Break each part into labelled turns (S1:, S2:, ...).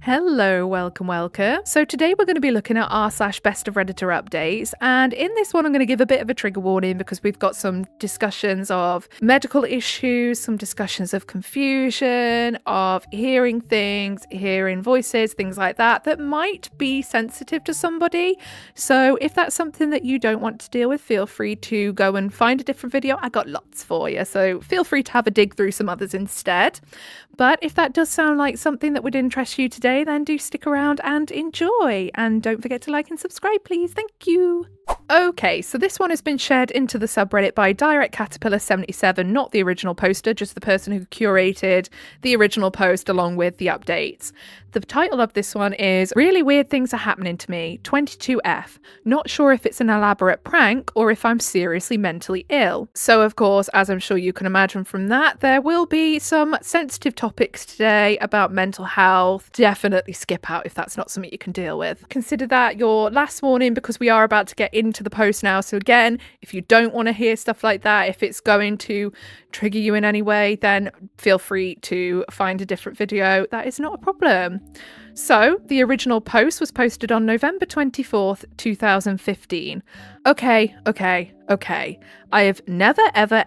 S1: Hello, welcome. So today we're going to be looking at r/BestofRedditorUpdates, and in this one I'm going to give a bit of a trigger warning because we've got some discussions of medical issues, some discussions of confusion, of hearing things, hearing voices, things like that might be sensitive to somebody. So if that's something that you don't want to deal with, feel free to go and find a different video. I got lots for you, so feel free to have a dig through some others instead. But if that does sound like something that would interest you today, then do stick around and enjoy. And don't forget to like and subscribe, please. Thank you. Okay, so this one has been shared into the subreddit by Direct Caterpillar 77, not the original poster, just the person who curated the original post along with the updates. The title of this one is Really Weird Things Are Happening to Me, 22F. Not sure if it's an elaborate prank or if I'm seriously mentally ill. So of course, as I'm sure you can imagine from that, there will be some sensitive topics today about mental health. Definitely skip out if that's not something you can deal with. Consider that your last warning because we are about to get into the post now. So again, if you don't want to hear stuff like that, if it's going to trigger you in any way, then feel free to find a different video. That is not a problem. So the original post was posted on November 24th, 2015. Okay. I have never,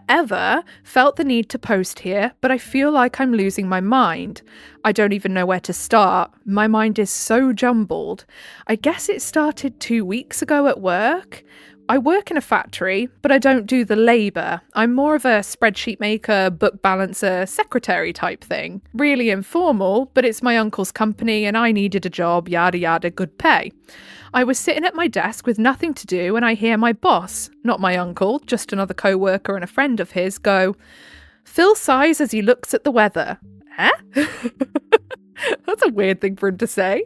S1: ever felt the need to post here, but I feel like I'm losing my mind. I don't even know where to start. My mind is so jumbled. I guess it started 2 weeks ago at work. I work in a factory, but I don't do the labour. I'm more of a spreadsheet maker, book balancer, secretary type thing. Really informal, but it's my uncle's company and I needed a job, yada yada, good pay. I was sitting at my desk with nothing to do and I hear my boss, not my uncle, just another co-worker and a friend of his, go, "Phil sighs as he looks at the weather." Huh? That's a weird thing for him to say.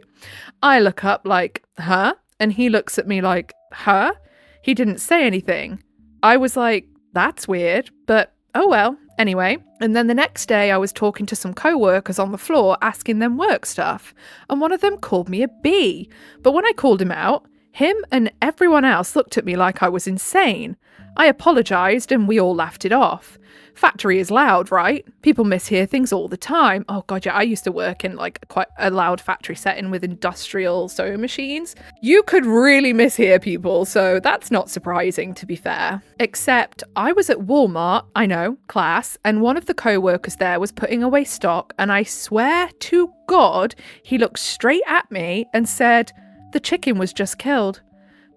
S1: I look up like, huh? And he looks at me like, huh? He didn't say anything. I was like, that's weird, but oh well, anyway. And then the next day I was talking to some co-workers on the floor asking them work stuff, and one of them called me a bee. But when I called him out, him and everyone else looked at me like I was insane. I apologised and we all laughed it off. Factory is loud, right? People mishear things all the time. Oh god, yeah, I used to work in like quite a loud factory setting with industrial sewing machines. You could really mishear people, so that's not surprising to be fair. Except I was at Walmart, I know, class, and one of the co-workers there was putting away stock, and I swear to God, he looked straight at me and said, "The chicken was just killed."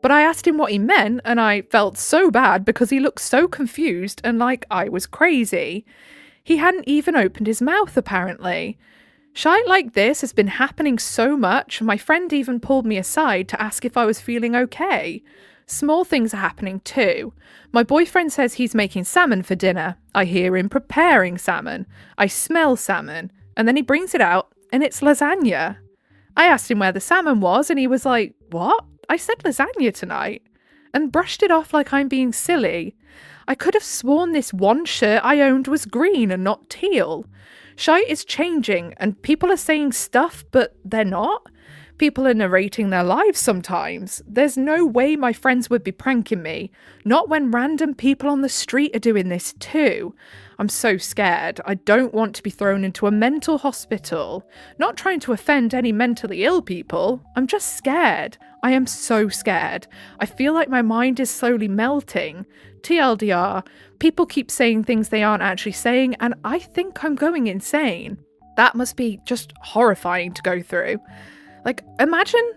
S1: But I asked him what he meant, and I felt so bad because he looked so confused and like I was crazy. He hadn't even opened his mouth, apparently. Shite like this has been happening so much, my friend even pulled me aside to ask if I was feeling okay. Small things are happening too. My boyfriend says he's making salmon for dinner. I hear him preparing salmon. I smell salmon. And then he brings it out, and it's lasagna. I asked him where the salmon was, and he was like, "What? I said lasagna tonight," and brushed it off like I'm being silly. I could have sworn this one shirt I owned was green and not teal. Shite is changing and people are saying stuff, but they're not. People are narrating their lives sometimes. There's no way my friends would be pranking me. Not when random people on the street are doing this too. I'm so scared. I don't want to be thrown into a mental hospital. Not trying to offend any mentally ill people. I'm just scared. I am so scared. I feel like my mind is slowly melting. TLDR, people keep saying things they aren't actually saying, and I think I'm going insane. That must be just horrifying to go through. Like, imagine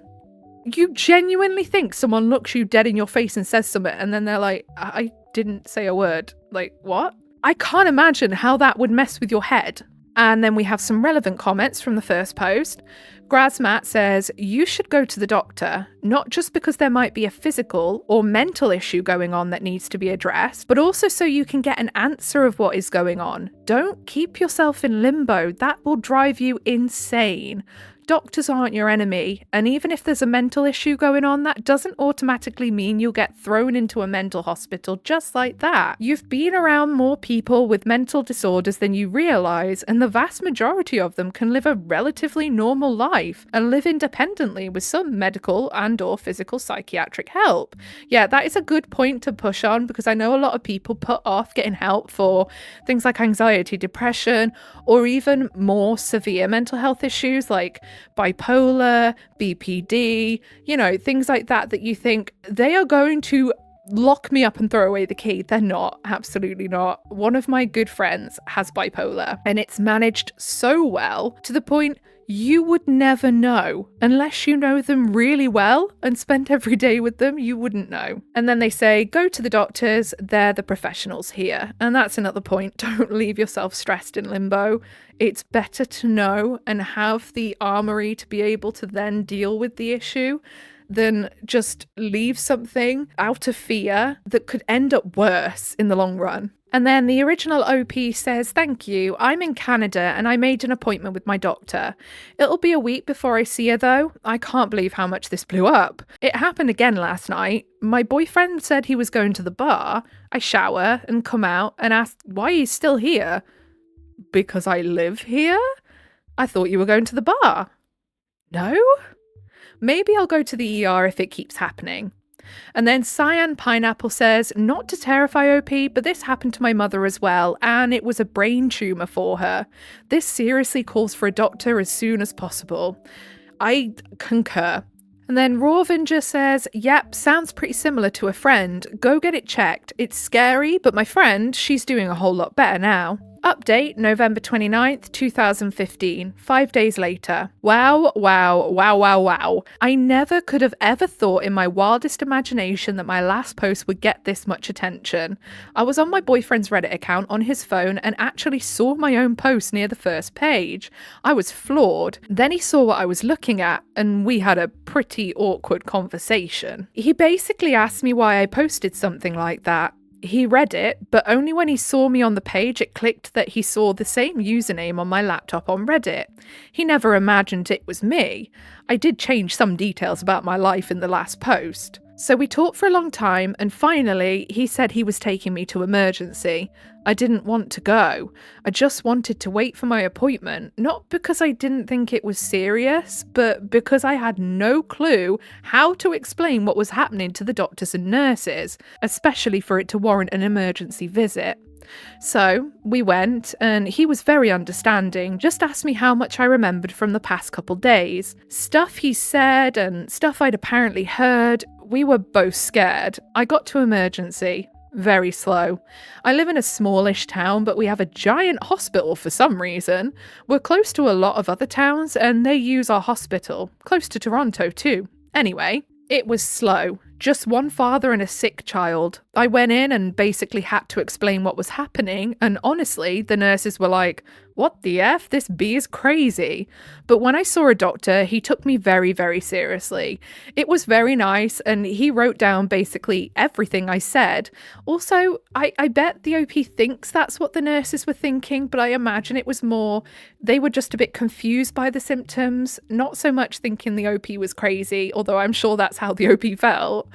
S1: you genuinely think someone looks you dead in your face and says something, and then they're like, "I didn't say a word." Like, what? I can't imagine how that would mess with your head. And then we have some relevant comments from the first post. Grazmat says, "You should go to the doctor, not just because there might be a physical or mental issue going on that needs to be addressed, but also so you can get an answer of what is going on. Don't keep yourself in limbo. That will drive you insane. Doctors aren't your enemy, and even if there's a mental issue going on, that doesn't automatically mean you'll get thrown into a mental hospital just like that. You've been around more people with mental disorders than you realise, and the vast majority of them can live a relatively normal life and live independently with some medical and or physical psychiatric help. Yeah, that is a good point to push on, because I know a lot of people put off getting help for things like anxiety, depression, or even more severe mental health issues like bipolar, BPD, things like that you think they are going to lock me up and throw away the key. They're not. Absolutely not. One of my good friends has bipolar, and it's managed so well to the point you would never know. Unless you know them really well and spent every day with them, you wouldn't know. And then they say, go to the doctors, they're the professionals here. And that's another point. Don't leave yourself stressed in limbo. It's better to know and have the armory to be able to then deal with the issue than just leave something out of fear that could end up worse in the long run. And then the original OP says, thank you, I'm in Canada and I made an appointment with my doctor. It'll be a week before I see her though. I can't believe how much this blew up. It happened again last night. My boyfriend said he was going to the bar. I shower and come out and ask why he's still here. Because I live here? I thought you were going to the bar. No? Maybe I'll go to the ER if it keeps happening. And then Cyan Pineapple says, not to terrify OP, but this happened to my mother as well, and it was a brain tumour for her. This seriously calls for a doctor as soon as possible. I concur. And then Rawavenger says, yep, sounds pretty similar to a friend. Go get it checked. It's scary, but my friend, she's doing a whole lot better now. Update, November 29th, 2015, 5 days later. Wow, wow, wow, wow, wow. I never could have ever thought in my wildest imagination that my last post would get this much attention. I was on my boyfriend's Reddit account on his phone and actually saw my own post near the first page. I was floored. Then he saw what I was looking at and we had a pretty awkward conversation. He basically asked me why I posted something like that. He read it, but only when he saw me on the page it clicked that he saw the same username on my laptop on Reddit. He never imagined it was me. I did change some details about my life in the last post. So we talked for a long time and finally he said he was taking me to emergency. I didn't want to go. I just wanted to wait for my appointment, not because I didn't think it was serious, but because I had no clue how to explain what was happening to the doctors and nurses, especially for it to warrant an emergency visit. So we went and he was very understanding, just asked me how much I remembered from the past couple days. Stuff he said and stuff I'd apparently heard. We were both scared. I got to emergency. Very slow. I live in a smallish town, but we have a giant hospital for some reason. We're close to a lot of other towns and they use our hospital. Close to Toronto too. Anyway, it was slow. Just one father and a sick child. I went in and basically had to explain what was happening, and honestly, the nurses were like, what the F? This bee is crazy. But when I saw a doctor, he took me very, very seriously. It was very nice, and he wrote down basically everything I said. Also, I bet the OP thinks that's what the nurses were thinking, but I imagine it was more they were just a bit confused by the symptoms, not so much thinking the OP was crazy, although I'm sure that's how the OP felt.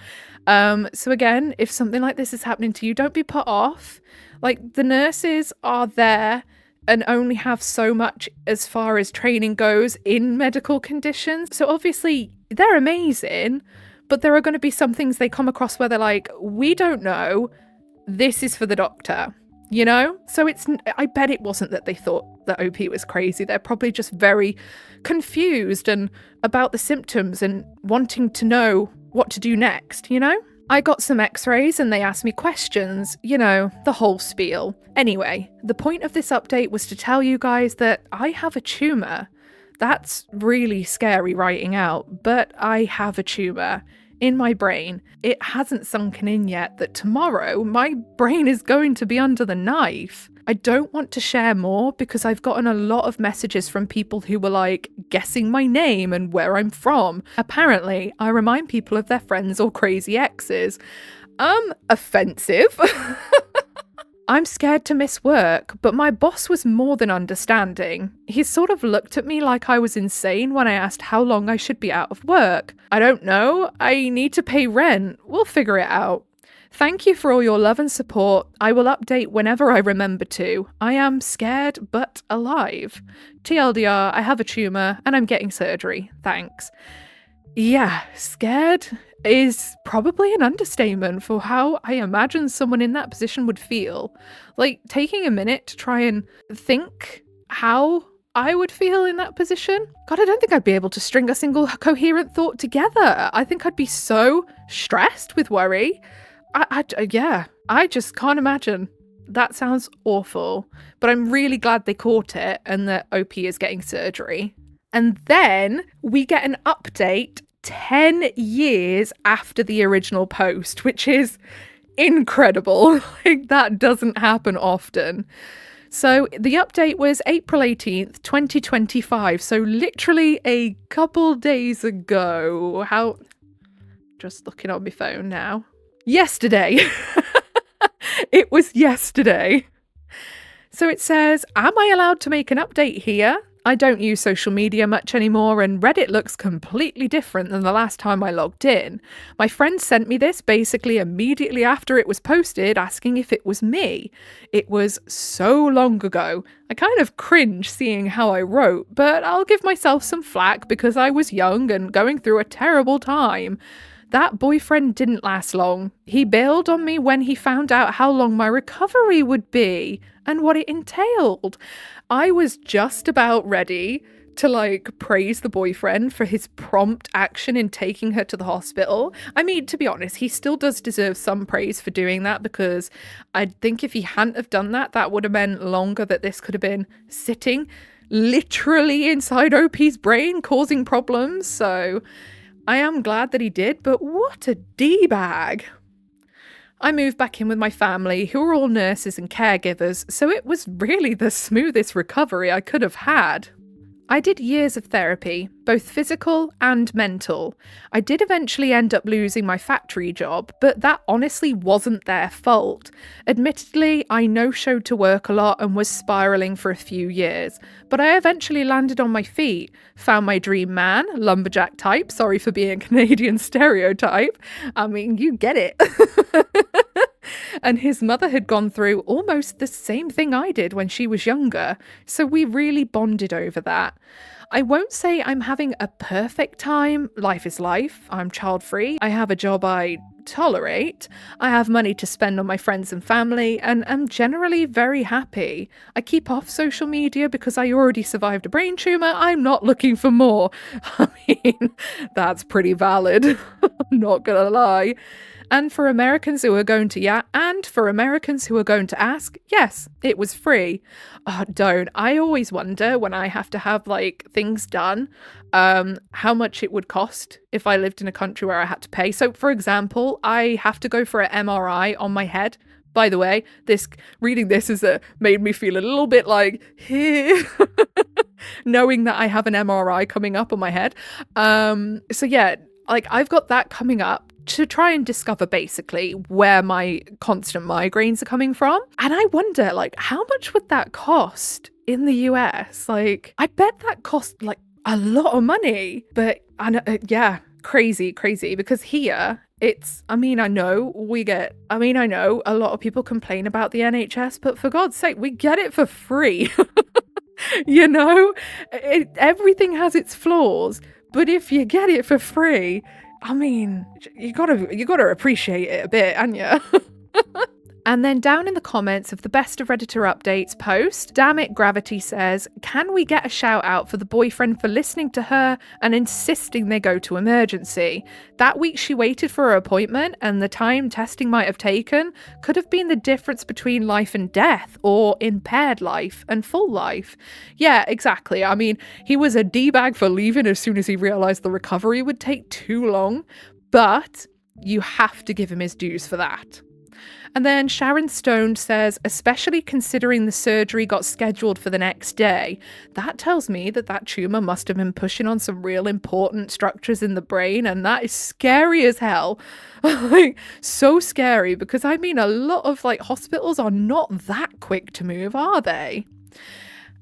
S1: So again, if something like this is happening to you, don't be put off. Like, the nurses are there and only have so much as far as training goes in medical conditions. So obviously they're amazing, but there are going to be some things they come across where they're like, we don't know, this is for the doctor, you know? So I bet it wasn't that they thought that OP was crazy. They're probably just very confused and about the symptoms and wanting to know what to do next, you know? I got some x-rays and they asked me questions, you know, the whole spiel. Anyway, the point of this update was to tell you guys that I have a tumour. That's really scary writing out, but I have a tumour in my brain. It hasn't sunken in yet that tomorrow my brain is going to be under the knife. I don't want to share more because I've gotten a lot of messages from people who were like guessing my name and where I'm from. Apparently, I remind people of their friends or crazy exes. Offensive. I'm scared to miss work, but my boss was more than understanding. He sort of looked at me like I was insane when I asked how long I should be out of work. I don't know. I need to pay rent. We'll figure it out. Thank you for all your love and support. I will update whenever I remember to. I am scared but alive. TLDR, I have a tumour and I'm getting surgery. Thanks. Yeah, scared is probably an understatement for how I imagine someone in that position would feel. Like, taking a minute to try and think how I would feel in that position. God, I don't think I'd be able to string a single coherent thought together. I think I'd be so stressed with worry. I just can't imagine. That sounds awful. But I'm really glad they caught it and that OP is getting surgery. And then we get an update 10 years after the original post, which is incredible. Like, that doesn't happen often. So the update was April 18th, 2025. So literally a couple days ago. Just looking on my phone now. Yesterday. It was yesterday. So it says, am I allowed to make an update here? I don't use social media much anymore, and Reddit looks completely different than the last time I logged in. My friend sent me this basically immediately after it was posted, asking if it was me. It was so long ago. I kind of cringe seeing how I wrote, but I'll give myself some flack because I was young and going through a terrible time. That boyfriend didn't last long. He bailed on me when he found out how long my recovery would be and what it entailed. I was just about ready to praise the boyfriend for his prompt action in taking her to the hospital. I mean, to be honest, he still does deserve some praise for doing that, because I think if he hadn't have done that, that would have meant longer that this could have been sitting literally inside OP's brain causing problems. So I am glad that he did, but what a D-bag. I moved back in with my family, who are all nurses and caregivers, so it was really the smoothest recovery I could have had. I did years of therapy, both physical and mental. I did eventually end up losing my factory job, but that honestly wasn't their fault. Admittedly, I no-showed to work a lot and was spiralling for a few years, but I eventually landed on my feet, found my dream man, lumberjack type, sorry for being a Canadian stereotype. I mean, you get it. And his mother had gone through almost the same thing I did when she was younger, so we really bonded over that. I won't say I'm having a perfect time. Life is life. I'm child-free. I have a job I tolerate. I have money to spend on my friends and family, and am generally very happy. I keep off social media because I already survived a brain tumour. I'm not looking for more. I mean, that's pretty valid. I'm not gonna lie. And for Americans who are going to ask, yes, it was free. Oh, don't. I always wonder when I have to have things done, how much it would cost if I lived in a country where I had to pay. So, for example, I have to go for an MRI on my head. By the way, reading this has made me feel a little bit knowing that I have an MRI coming up on my head. So yeah, I've got that coming up to try and discover basically where my constant migraines are coming from. And I wonder, how much would that cost in the US? I bet that cost a lot of money. But yeah, crazy, because here I know a lot of people complain about the NHS, but for God's sake, we get it for free. You know, everything has its flaws, but if you get it for free, I mean, you gotta appreciate it a bit, ain't ya? And then down in the comments of the Best of Redditor Updates post, Damn It Gravity says, can we get a shout out for the boyfriend for listening to her and insisting they go to emergency? That week she waited for her appointment, and the time testing might have taken could have been the difference between life and death, or impaired life and full life. Yeah, exactly. I mean, he was a D-bag for leaving as soon as he realised the recovery would take too long, but you have to give him his dues for that. And then Sharon Stone says, especially considering the surgery got scheduled for the next day, that tells me that tumour must have been pushing on some real important structures in the brain, and that is scary as hell. So scary, because a lot of hospitals are not that quick to move, are they?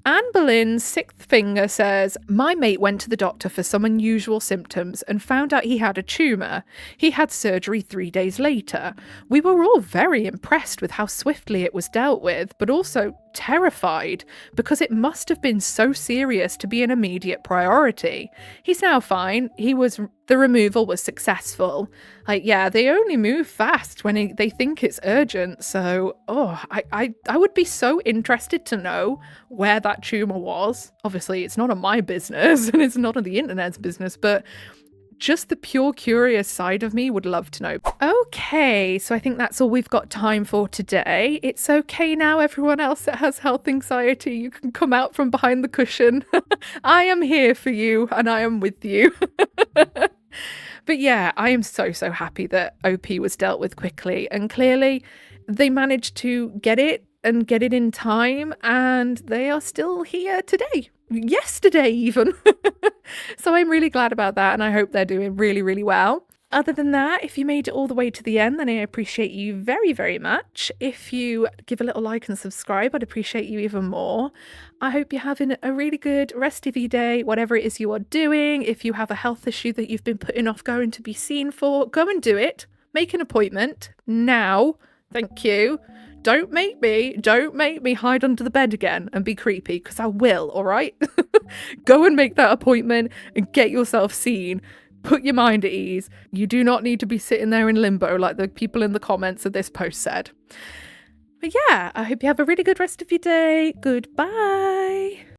S1: Anne Boleyn's sixth finger says, my mate went to the doctor for some unusual symptoms and found out he had a tumour. He had surgery 3 days later. We were all very impressed with how swiftly it was dealt with, but also terrified, because it must have been so serious to be an immediate priority. He's now fine. The removal was successful. They only move fast when they think it's urgent. So, I would be so interested to know where that that tumour was. Obviously, it's none of my business and it's none of the internet's business, but just the pure curious side of me would love to know. Okay, so I think that's all we've got time for today. It's okay now, everyone else that has health anxiety. You can come out from behind the cushion. I am here for you and I am with you. But yeah, I am so happy that OP was dealt with quickly, and clearly they managed to get it in time, and they are still here today. Yesterday even. So I'm really glad about that, and I hope they're doing really well. Other than that, if you made it all the way to the end, then I appreciate you very much. If you give a little like and subscribe, I'd appreciate you even more. I hope you're having a really good rest of your day, whatever it is you are doing. If you have a health issue that you've been putting off going to be seen for, go and do it. Make an appointment now. Thank you. Don't make me hide under the bed again and be creepy, because I will, all right? Go and make that appointment and get yourself seen. Put your mind at ease. You do not need to be sitting there in limbo like the people in the comments of this post said. But yeah, I hope you have a really good rest of your day. Goodbye.